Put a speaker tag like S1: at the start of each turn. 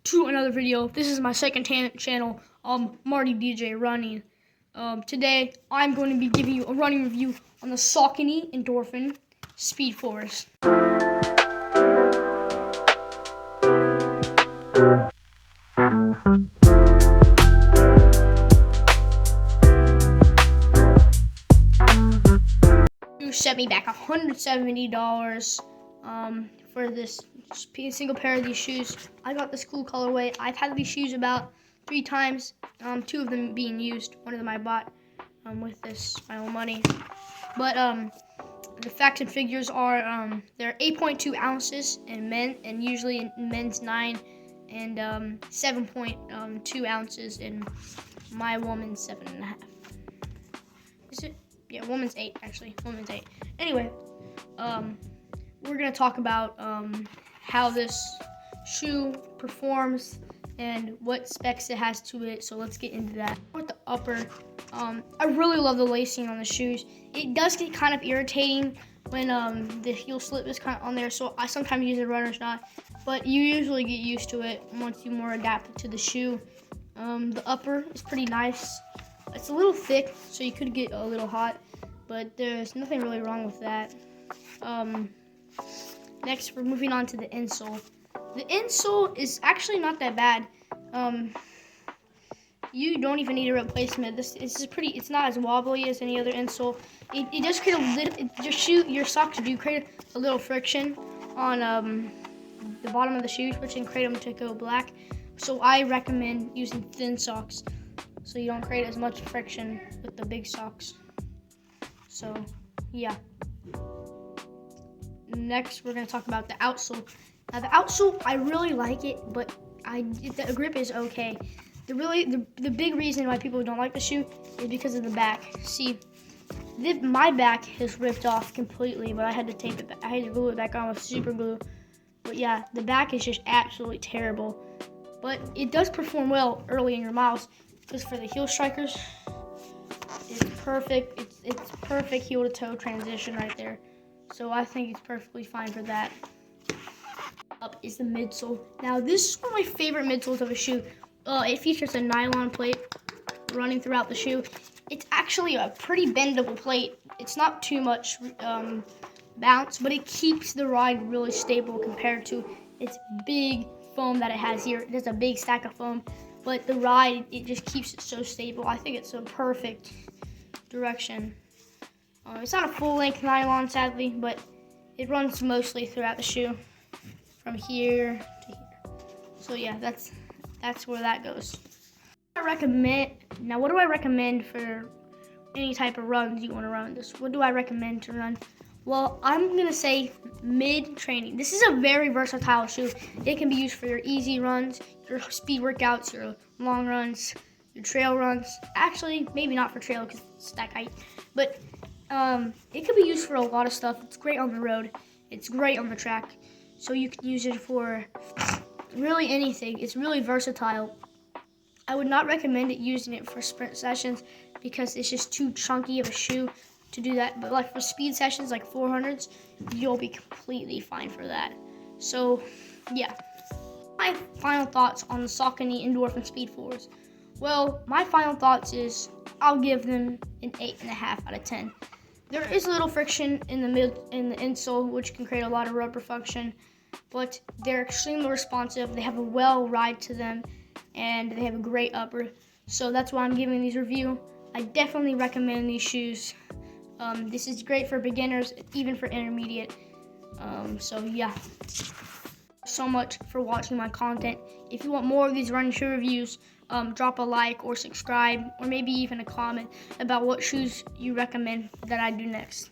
S1: to another video. This is my second channel, Marty DJ Running. Today, I'm going to be giving you a running review on the Saucony Endorphin Speed Force. You set me back $170 for this single pair of these shoes. I got this cool colorway. I've had these shoes about 3 times, 2 of them being used. One of them I bought with my own money. But the facts and figures are they're 8.2 ounces in men, and usually in men's 9, and 7.2 ounces in my woman's 7.5. Is it? Yeah, woman's 8 actually. Woman's 8. Anyway, we're gonna talk about how this shoe performs and what specs it has to it. So let's get into that. With the upper, I really love the lacing on the shoes. It does get kind of irritating when the heel slip is kind of on there. So I sometimes use a runner's knot, but you usually get used to it once you more adapt to the shoe. The upper is pretty nice. It's a little thick, so you could get a little hot, but there's nothing really wrong with that. Next, we're moving on to the insole. The insole is actually not that bad. You don't even need a replacement. This is pretty. It's not as wobbly as any other insole. It does create a little. Your socks do create a little friction on the bottom of the shoes, which can create them to go black. So I recommend using thin socks, so you don't create as much friction with the big socks. So, yeah. Next, we're going to talk about the outsole. Now, the outsole, I really like it, but the grip is okay. The big reason why people don't like the shoe is because of the back. See, my back has ripped off completely, but I had to tape it back. I had to glue it back on with super glue. But yeah, the back is just absolutely terrible. But it does perform well early in your miles, because for the heel strikers, it's perfect. It's perfect heel to toe transition right there. So I think it's perfectly fine for that. Up is the midsole. Now this is one of my favorite midsoles of a shoe. It features a nylon plate running throughout the shoe. It's actually a pretty bendable plate. It's not too much bounce, but it keeps the ride really stable compared to its big foam that it has here. It has a big stack of foam, but the ride, it just keeps it so stable. I think it's a perfect direction. It's not a full-length nylon, sadly, but it runs mostly throughout the shoe from here to here. So yeah, that's where that goes. What do I recommend for any type of runs you want to run this? What do I recommend to run? Well, I'm gonna say mid-training. This is a very versatile shoe. It can be used for your easy runs, your speed workouts, your long runs, your trail runs. Actually, maybe not for trail because it's that height, but it can be used for a lot of stuff. It's great on the road. It's great on the track. So you can use it for really anything. It's really versatile. I would not recommend using it for sprint sessions because it's just too chunky of a shoe to do that. But like for speed sessions, like 400s, you'll be completely fine for that. So yeah. My final thoughts on the Saucony Endorphin Speed Force. Well, my final thoughts is I'll give them an 8.5 out of 10. There is a little friction in the insole, which can create a lot of rubber function, but they're extremely responsive. They have a well ride to them, and they have a great upper. So that's why I'm giving these review. I definitely recommend these shoes. This is great for beginners, even for intermediate. So yeah. So much for watching my content. If you want more of these running shoe reviews, drop a like or subscribe, or maybe even a comment about what shoes you recommend that I do next.